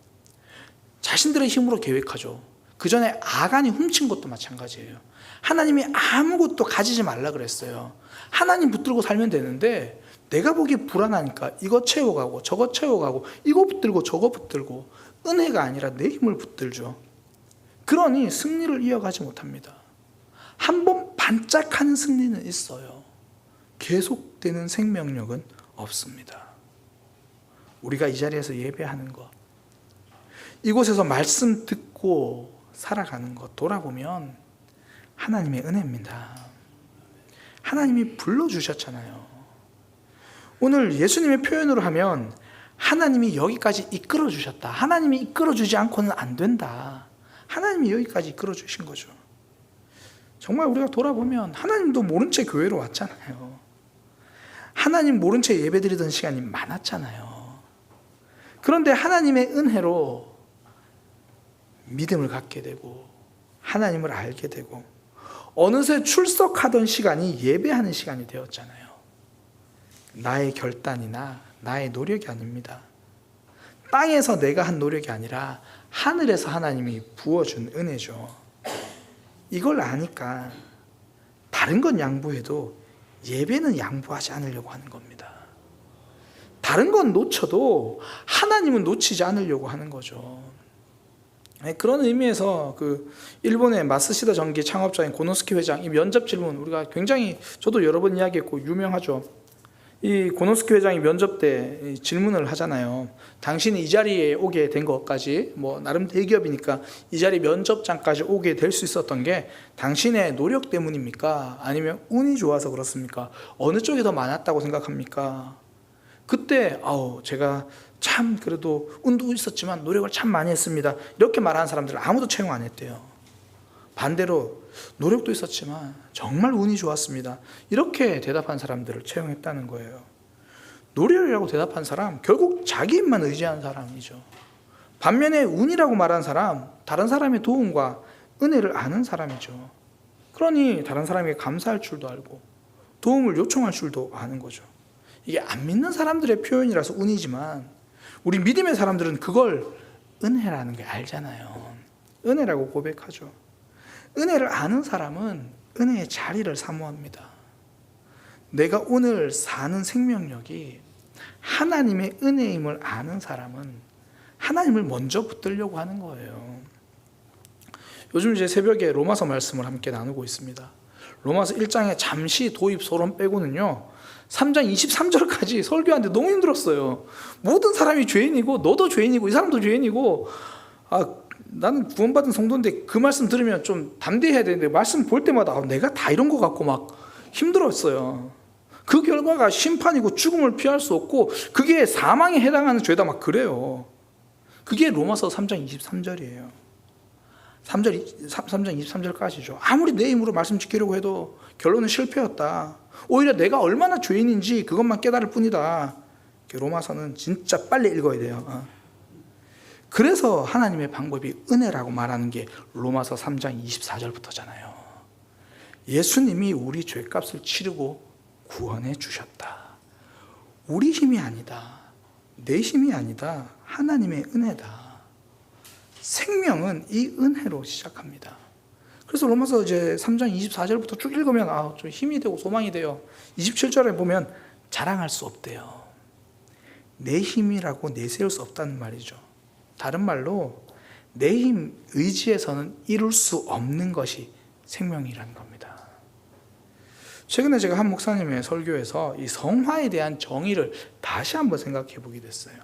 자신들의 힘으로 계획하죠. 그 전에 아간이 훔친 것도 마찬가지예요. 하나님이 아무것도 가지지 말라 그랬어요. 하나님 붙들고 살면 되는데 내가 보기에 불안하니까 이거 채워가고 저거 채워가고 이거 붙들고 저거 붙들고 은혜가 아니라 내 힘을 붙들죠. 그러니 승리를 이어가지 못합니다. 한 번 반짝하는 승리는 있어요. 계속되는 생명력은 없습니다. 우리가 이 자리에서 예배하는 것, 이곳에서 말씀 듣고 살아가는 것 돌아보면 하나님의 은혜입니다. 하나님이 불러주셨잖아요. 오늘 예수님의 표현으로 하면 하나님이 여기까지 이끌어주셨다. 하나님이 이끌어주지 않고는 안 된다. 하나님이 여기까지 이끌어주신 거죠. 정말 우리가 돌아보면 하나님도 모른 채 교회로 왔잖아요. 하나님 모른 채 예배드리던 시간이 많았잖아요. 그런데 하나님의 은혜로 믿음을 갖게 되고 하나님을 알게 되고 어느새 출석하던 시간이 예배하는 시간이 되었잖아요. 나의 결단이나 나의 노력이 아닙니다. 땅에서 내가 한 노력이 아니라 하늘에서 하나님이 부어준 은혜죠. 이걸 아니까 다른 건 양보해도 예배는 양보하지 않으려고 하는 겁니다. 다른 건 놓쳐도 하나님은 놓치지 않으려고 하는 거죠. 그런 의미에서 그 일본의 마쓰시다 전기 창업자인 고노스키 회장 이 면접 질문 우리가 굉장히 저도 여러 번 이야기했고 유명하죠. 이 고노스키 회장이 면접 때 질문을 하잖아요. 당신이 이 자리에 오게 된 것까지 뭐 나름 대기업이니까 이 자리 면접장까지 오게 될 수 있었던 게 당신의 노력 때문입니까? 아니면 운이 좋아서 그렇습니까? 어느 쪽이 더 많았다고 생각합니까? 그때 제가 참 그래도 운도 있었지만 노력을 참 많이 했습니다. 이렇게 말하는 사람들 아무도 채용 안 했대요. 반대로 노력도 있었지만 정말 운이 좋았습니다. 이렇게 대답한 사람들을 채용했다는 거예요. 노력이라고 대답한 사람 결국 자기 힘만 의지한 사람이죠. 반면에 운이라고 말한 사람 다른 사람의 도움과 은혜를 아는 사람이죠. 그러니 다른 사람에게 감사할 줄도 알고 도움을 요청할 줄도 아는 거죠. 이게 안 믿는 사람들의 표현이라서 운이지만 우리 믿음의 사람들은 그걸 은혜라는 게 알잖아요. 은혜라고 고백하죠. 은혜를 아는 사람은 은혜의 자리를 사모합니다. 내가 오늘 사는 생명력이 하나님의 은혜임을 아는 사람은 하나님을 먼저 붙들려고 하는 거예요. 요즘 이제 새벽에 로마서 말씀을 함께 나누고 있습니다. 로마서 1장에 잠시 도입 서론 빼고는요 3장 23절까지 설교하는데 너무 힘들었어요. 모든 사람이 죄인이고 너도 죄인이고 이 사람도 죄인이고 나는 구원받은 성도인데 그 말씀 들으면 좀 담대해야 되는데 말씀 볼 때마다 내가 다 이런 것 같고 막 힘들었어요. 그 결과가 심판이고 죽음을 피할 수 없고 그게 사망에 해당하는 죄다 막 그래요. 그게 로마서 3장 23절이에요. 3장 23절까지죠. 아무리 내 힘으로 말씀 지키려고 해도 결론은 실패였다. 오히려 내가 얼마나 죄인인지 그것만 깨달을 뿐이다. 로마서는 진짜 빨리 읽어야 돼요. 그래서 하나님의 방법이 은혜라고 말하는 게 로마서 3장 24절부터잖아요. 예수님이 우리 죄값을 치르고 구원해 주셨다. 우리 힘이 아니다. 내 힘이 아니다. 하나님의 은혜다. 생명은 이 은혜로 시작합니다. 그래서 로마서 이제 3장 24절부터 쭉 읽으면 좀 힘이 되고 소망이 돼요. 27절에 보면 자랑할 수 없대요. 내 힘이라고 내세울 수 없다는 말이죠. 다른 말로 내 힘 의지에서는 이룰 수 없는 것이 생명이라는 겁니다. 최근에 제가 한 목사님의 설교에서 이 성화에 대한 정의를 다시 한번 생각해 보게 됐어요.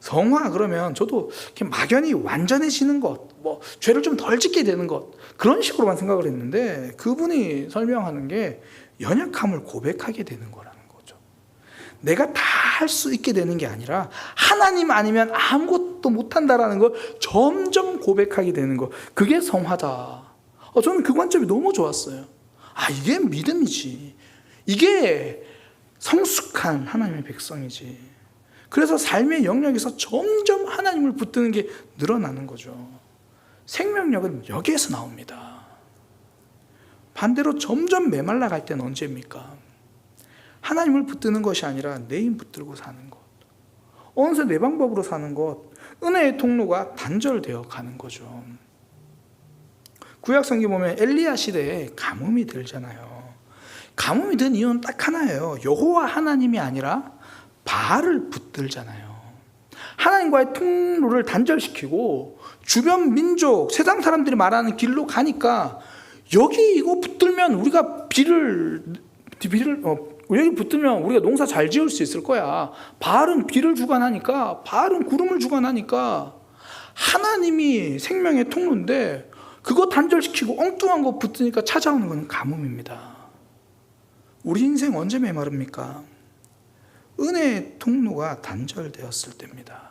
성화 그러면 저도 이렇게 막연히 완전해지는 것, 뭐 죄를 좀 덜 짓게 되는 것 그런 식으로만 생각을 했는데 그분이 설명하는 게 연약함을 고백하게 되는 거라는 거죠. 내가 다 할 수 있게 되는 게 아니라 하나님 아니면 아무것도 못한다라는 걸 점점 고백하게 되는 거 그게 성화다. 저는 그 관점이 너무 좋았어요. 이게 믿음이지. 이게 성숙한 하나님의 백성이지. 그래서 삶의 영역에서 점점 하나님을 붙드는 게 늘어나는 거죠. 생명력은 여기에서 나옵니다. 반대로 점점 메말라갈 때는 언제입니까? 하나님을 붙드는 것이 아니라 내 힘 붙들고 사는 것, 어느새 내 방법으로 사는 것, 은혜의 통로가 단절되어 가는 거죠. 구약성경 보면 엘리야 시대에 가뭄이 들잖아요. 가뭄이 든 이유는 딱 하나예요. 여호와 하나님이 아니라 바알을 붙들잖아요. 하나님과의 통로를 단절시키고 주변 민족, 세상 사람들이 말하는 길로 가니까 여기 이거 붙들면 우리가 여기 붙들면 우리가 농사 잘 지을 수 있을 거야. 바알은 비를 주관하니까, 바알은 구름을 주관하니까 하나님이 생명의 통로인데 그거 단절시키고 엉뚱한 거 붙으니까 찾아오는 건 가뭄입니다. 우리 인생 언제 메마릅니까? 은혜의 통로가 단절되었을 때입니다.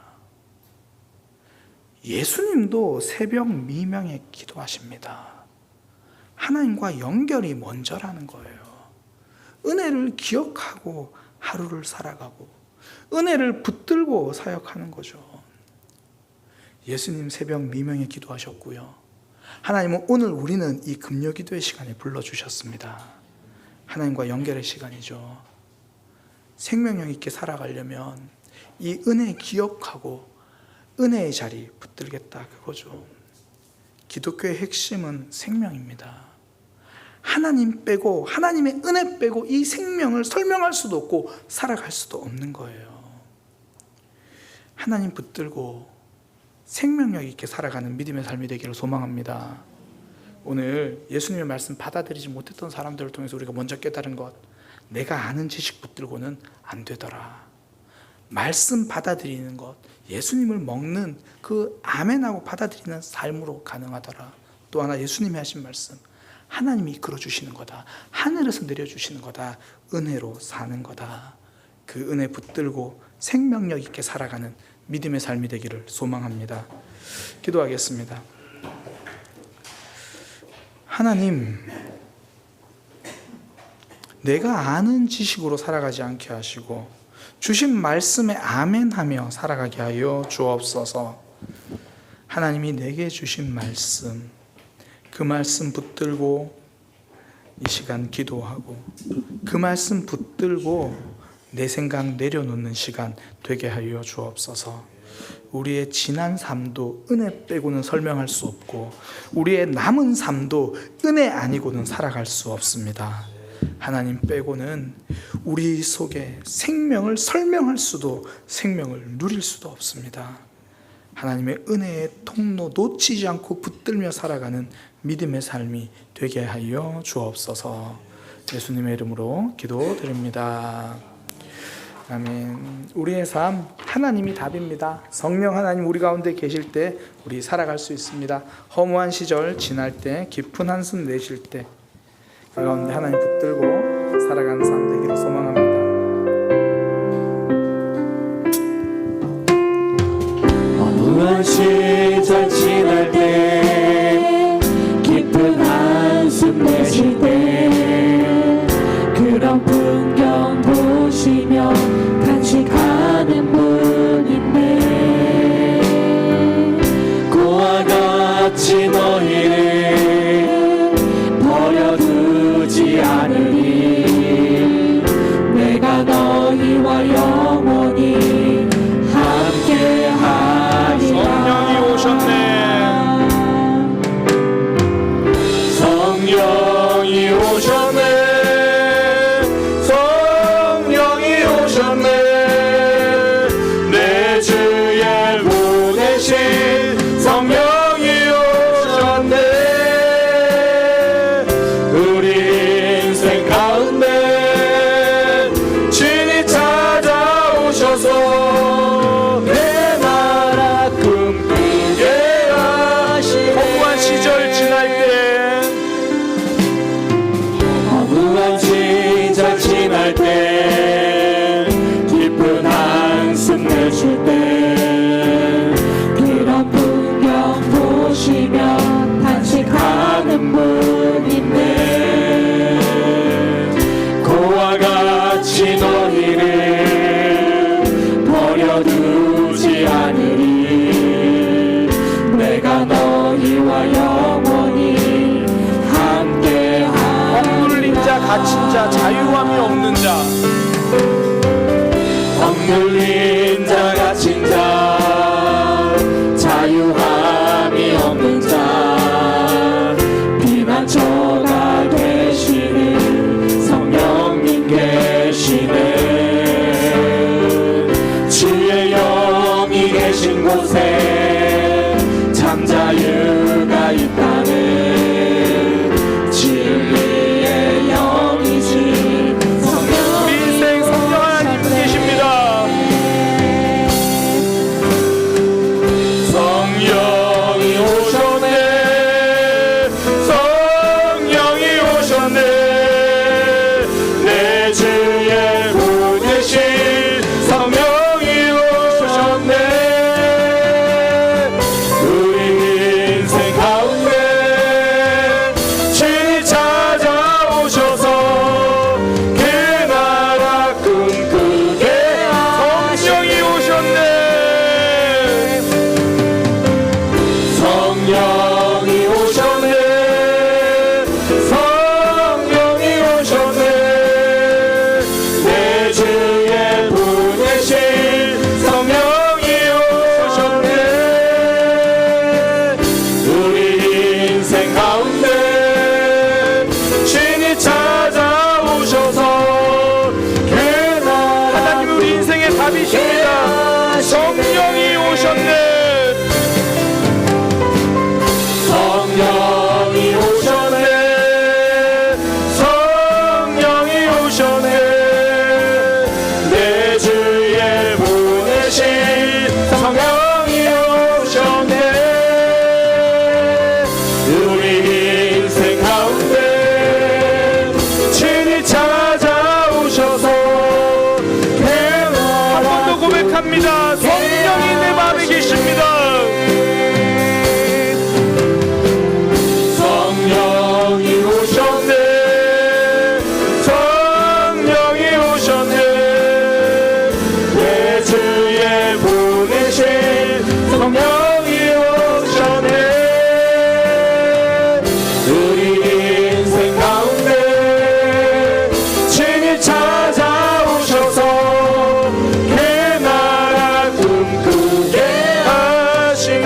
예수님도 새벽 미명에 기도하십니다. 하나님과 연결이 먼저라는 거예요. 은혜를 기억하고 하루를 살아가고 은혜를 붙들고 사역하는 거죠. 예수님 새벽 미명에 기도하셨고요. 하나님은 오늘 우리는 이 금요기도의 시간에 불러주셨습니다. 하나님과 연결의 시간이죠. 생명력 있게 살아가려면 이 은혜 기억하고 은혜의 자리 붙들겠다, 그거죠. 기독교의 핵심은 생명입니다. 하나님 빼고, 하나님의 은혜 빼고 이 생명을 설명할 수도 없고 살아갈 수도 없는 거예요. 하나님 붙들고 생명력 있게 살아가는 믿음의 삶이 되기를 소망합니다. 오늘 예수님의 말씀 받아들이지 못했던 사람들을 통해서 우리가 먼저 깨달은 것, 내가 아는 지식 붙들고는 안 되더라. 말씀 받아들이는 것, 예수님을 먹는 그 아멘하고 받아들이는 삶으로 가능하더라. 또 하나 예수님이 하신 말씀, 하나님이 이끌어 주시는 거다. 하늘에서 내려주시는 거다. 은혜로 사는 거다. 그 은혜 붙들고 생명력 있게 살아가는 믿음의 삶이 되기를 소망합니다. 기도하겠습니다. 하나님, 내가 아는 지식으로 살아가지 않게 하시고 주신 말씀에 아멘하며 살아가게 하여 주옵소서. 하나님이 내게 주신 말씀, 그 말씀 붙들고 이 시간 기도하고 그 말씀 붙들고 내 생각 내려놓는 시간 되게 하여 주옵소서. 우리의 지난 삶도 은혜 빼고는 설명할 수 없고 우리의 남은 삶도 은혜 아니고는 살아갈 수 없습니다. 하나님 빼고는 우리 속에 생명을 설명할 수도 생명을 누릴 수도 없습니다. 하나님의 은혜의 통로 놓치지 않고 붙들며 살아가는 믿음의 삶이 되게 하여 주옵소서. 예수님의 이름으로 기도드립니다. 아멘. 우리의 삶 하나님이 답입니다. 성령 하나님 우리 가운데 계실 때 우리 살아갈 수 있습니다. 허무한 시절 지날 때, 깊은 한숨 내쉴 때 그 가운데 하나님 붙들고 살아가는 삶 되기를 소망합니다. 허무한 시절 지날 때, 깊은 한숨 내쉴 때, 그런 풍경 보시며 간직하는 분인데, 그와 같이 너희를 버려두지 않으리. 내가 너희와 영원히 함께하리라. 성령이 오셨네. 성령이 오셨네. 성령이 오셨네. 내 주에 보내신 성령이 오셨네. 우리 인생 가운데 주님 찾아오셔서 내 나라 꿈꾸게 하시네. 허무한 시절 지날 때, 허무한 시절 지날 때, 깊은 한숨 내쉴 때, 그런 풍경 보시며 탄식하는 분인데, 그와 같이 너희를 버려두지 않으리. 내가 너희와 영원히 함께하리라. 억눌린 자, 갇힌 자, 자유함이 없는 자, 억눌린 자, 갇힌 자, 자유함이 없는 자, 피난처가 되시는 성령님 계시네. 주의 영이 이곳에 참 자유가 있다는 진리의 영이신 성령 우리 인생 성령 하나님 계십니다. 성령이 오셨네 성령이 오셨네 내 주의 보내신 성령이 오셨네 우리 인생 가운데 주님 찾아오셔서 그 나라 꿈꾸게 성령이 오셨네 성령이 오셨네 성령이 오셨네 내 주의 보내신 성령이 오셨네 우리 인생 가운데 주님 찾아오셔서 그 나라 하나님 우리 인생의 답이십니다. 성령이 오셨네. 성령이 오셨네 성령이 오셨네 내 주의 보내신 성령이 오셨네 우리 인생 가운데 주님 찾아오셔서 그 한 번 더 고백합니다. 성령이 내 마음에 계십니다. 성령이 오셨네 성령이 오셨네 내 주의 보내신 성령이 오셨네 우리 인생 가운데 주님 찾아오셔서 그 나라 꿈꾸게 하시네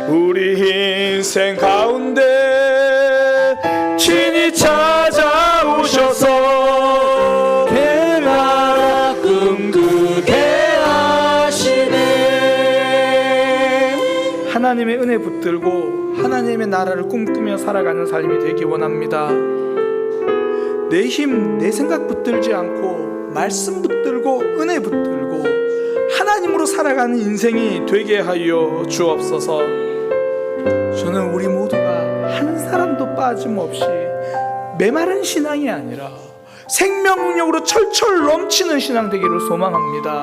우리 인생 가운데 주님 찾아오셔서 그 나라 꿈꾸게 하시네 하나님의 은혜 붙들고 하나님의 나라를 꿈꾸며 살아가는 삶이 되기 원합니다. 내 힘, 내 생각 붙들지 않고 말씀 붙들고 은혜 붙들고 하나님으로 살아가는 인생이 되게 하여 주옵소서. 저는 우리 모두가 한 사람도 빠짐없이 메마른 신앙이 아니라 생명력으로 철철 넘치는 신앙 되기를 소망합니다.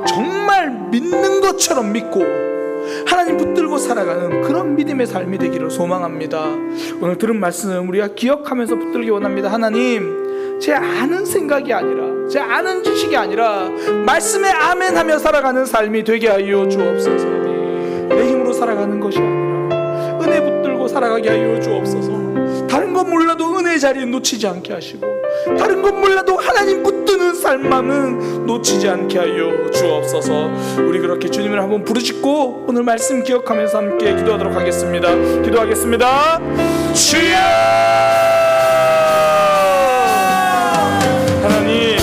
정말 믿는 것처럼 믿고 하나님 붙들고 살아가는 그런 믿음의 삶이 되기를 소망합니다. 오늘 들은 말씀 우리가 기억하면서 붙들기 원합니다. 하나님, 제 아는 생각이 아니라 제 아는 지식이 아니라 말씀에 아멘하며 살아가는 삶이 되게 하여 주옵소서. 내 힘으로 살아가는 것이 아니라 은혜 붙들고 살아가게 하여 주옵소서. 다른 건 몰라도 은혜 자리에 놓치지 않게 하시고 다른 건 몰라도 하나님 붙드는 삶만은 놓치지 않게 하여 주옵소서. 우리 그렇게 주님을 한번 부르짖고 오늘 말씀 기억하면서 함께 기도하도록 하겠습니다. 기도하겠습니다. 주여! 하나님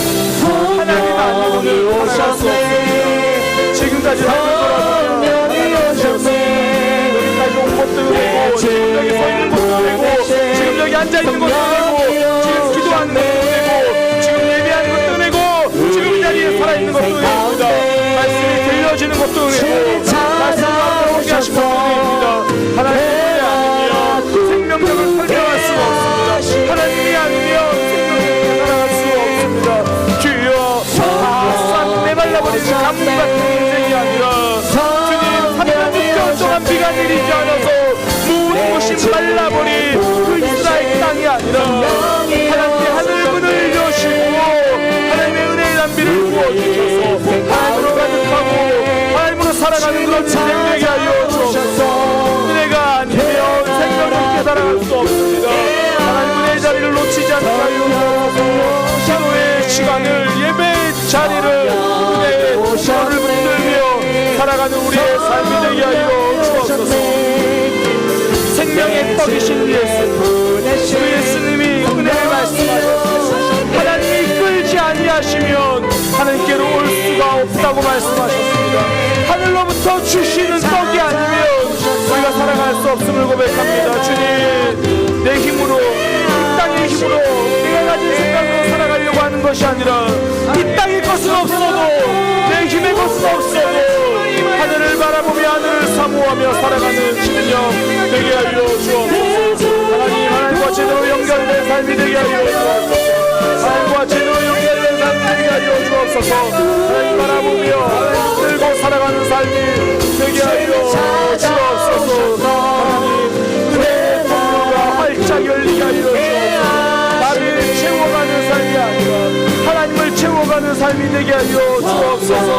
아니고는 살아갈 수 없습니다. 지금까지 삶을 돌아보면 여기까지 온 것도 되고 지금 여기 서 있는 것도 되고 지금 여기 앉아 있는 것도 되고 지금 기도하는 것도 되고 지금 예배하는 것도 되고 지금 이 자리에 살아있는 것도 됩니다. 말씀이 들려지는 것도 되고 말씀을 오게 하신 것도 됩니다. 하나님이 아니면 생명력을 설명할 수가 없습니다. 하나님이 아니면 생명력을 살아갈 수가 없습니다. 주여, 싹 메말라버린 가뭄 같은 인생이 아니라 주님 3년 동안 비가 내리지 않아서 모든 곳이 말라버린 그 이스라엘 땅이 아니라 하나님의 하늘 문을 여시고 하나님의 은혜의 담비를 부어주셔서 하나님으로 가득하고 하나님으로 살아가는 그런 인생 되게 하여 주옵소서. 은혜가 아니면 생명을 깨달아갈 수 없습니다. 하나님 은혜의 자리를 놓치지 않게 하여 주옵소서. 기도의 시간을 예배의 자리를 은혜의 시간을 붙들며 살아가는 우리의 삶이 되게 하여 주옵소서. 생명의 떡이신 예수, 그 예수님이 은혜를 말씀하셨습니다. 하나님이 끌지 아니하시면 하나님 주님께서 주시는 떡이 아니면 우리가 살아갈 수 없음을 고백합니다. 주님, 내 힘으로, 이 땅의 힘으로, 내가 가진 생각으로 살아가려고 하는 것이 아니라 이 땅의 것은 없어도, 내 힘의 것은 없어도 하늘을 바라보며 하늘을 사모하며 살아가는 심령 되게 하여 주옵소서. 하나님과 제대로 연결된 삶이 되게 하여 주옵소서. 하나님과 제대로 연결된 삶이 되게 하여 주옵소서. 하나님 바라보며 하나님 들고 살아가는 삶이 되게 하여 주옵소서. 하나님 은혜의 통로가 활짝 열리게 하여 주옵소서. 나를 채워가는 삶이 아니라 하나님을 채워가는 삶이 되게 하여 주옵소서.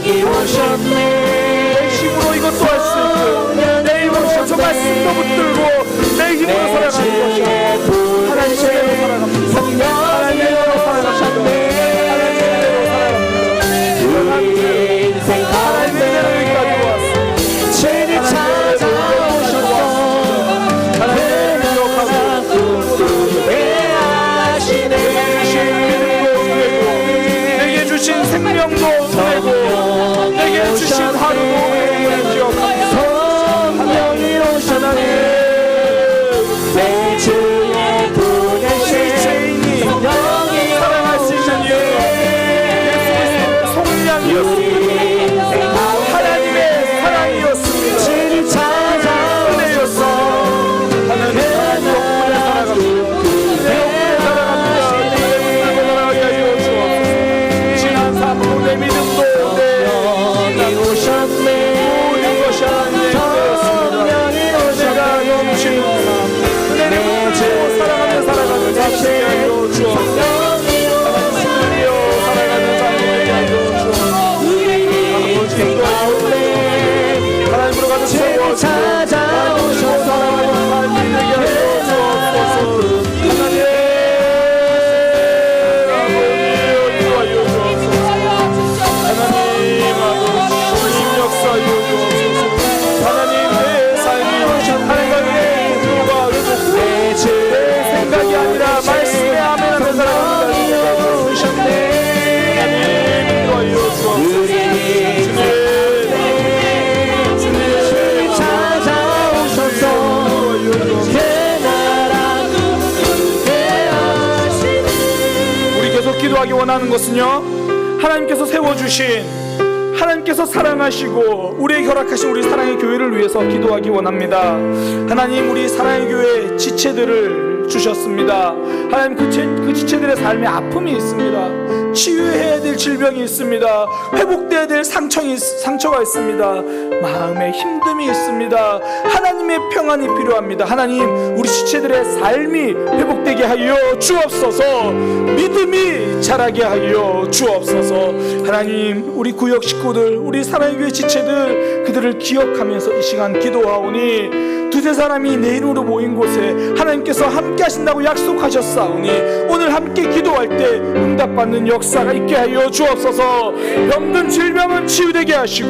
내 힘으로 이것도 할 수 있고, 내 힘으로 저 말씀도 붙들고 내 힘으로 살아가는 것이 아니라 하나님께로 살아갑니다. 하나님께로 살아갑니다. 하나님께로 살아갑니다. 하나님께로 여기까지 왔습니다. 죄를 찾아오셔서 하나님을 기억하고 내게 주신 생명도 되고 내게 주신 하루도 기억합니다. 성령이 오셨네. 내 주의 보내신 죄인이 성령이 사랑할 수 있는 이유, 예수의 속량이었습니다. 하나님의 사랑이었습니다. 죄를 찾아오셔서 하나님 덕분에 살아갑니다. 내 덕분에 살아갑니다. 내 덕분에 살아가게 하여 주옵소서. 지난 삶으로 내 믿음도 내 오셨네. 모든 것이 하나님의 은혜였습니다. 내가 넘치는 은혜를 붙이고 사랑하며 살아가는 자신이 되게 하여 주옵소서. 하나님 쓰들려 살아가는 삶이 되게 하여 주옵소서. 아버지 하나님으로 가득 채워주고 찾아오셔서 살아가는 삶이 되게 하여 주옵소서. 하나님 아버지 인도하여 주옵소서. 하나님 아버지 주님 역사하여 주옵소서. 하나님 내 삶이 하나님과 내 공부가 내 생각이 아니라 말씀에 아멘하며 살아갑니다. 하나님 인도하여 주옵소서. 주님 찾아오셔서 내 나라 굳게 하시네. 우리 계속 기도하기 원하는 것은요, 하나님께서 세워주신, 하나님께서 사랑하시고 우리의 허락하신 우리 사랑의 교회를 위해서 기도하기 원합니다. 하나님, 우리 사랑의 교회 지체들을 주셨습니다. 하나님, 그 지체들의 삶에 아픔이 있습니다. 치유해야 될 질병이 있습니다. 회복돼야 될 상처가 있습니다. 마음에 힘듦이 있습니다. 하나님의 평안이 필요합니다. 하나님, 우리 지체들의 삶이 회복되게 하여 주옵소서. 믿음이 자라게 하여 주옵소서. 하나님, 우리 구역 식구들, 우리 사랑의 교회 지체들, 그들을 기억하면서 이 시간 기도하오니, 두세 사람이 내 이름으로 모인 곳에 하나님께서 함께 하신다고 약속하셨사오니, 오늘 함께 기도할 때 응답받는 역사가 있게 하여 주옵소서. 병든 질병은 치유되게 하시고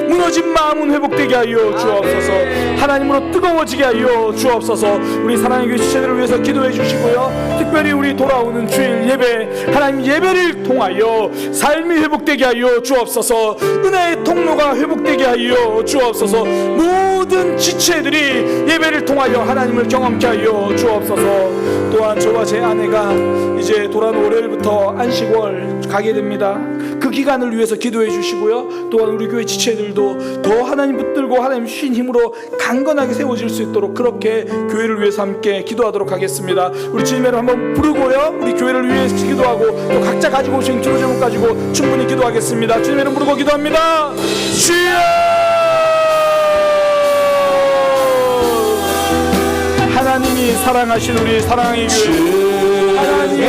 무너진 마음은 회복되게 하여 주옵소서. 하나님으로 뜨거워지게 하여 주옵소서. 우리 사랑의 교회 지체들을 위해서 기도해 주시고요, 특별히 우리 돌아오는 주일 예배, 하나님 예배를 통하여 삶이 회복되게 하여 주옵소서. 은혜의 통로가 회복되게 하여 주옵소서. 모든 지체들이 예배를 통하여 하나님을 경험케 하여 주옵소서. 또한 저와 제 아내가 이제 돌아오는 월요일부터 안식월 가게 됩니다. 그 기간을 위해서 기도해 주시고요, 또한 우리 교회 지체들도 더 하나님 붙들고 하나님 주신 힘으로 강건하게 세워질 수 있도록 그렇게 교회를 위해서 함께 기도하도록 하겠습니다. 우리 주님을 한번 부르고요, 우리 교회를 위해서 기도하고 또 각자 가지고 오신 기도 제목 가지고 충분히 기도하겠습니다. 주님의 이름 부르고 기도합니다. 주여! 하나님이 사랑하신 우리 사랑의 교회, 하나님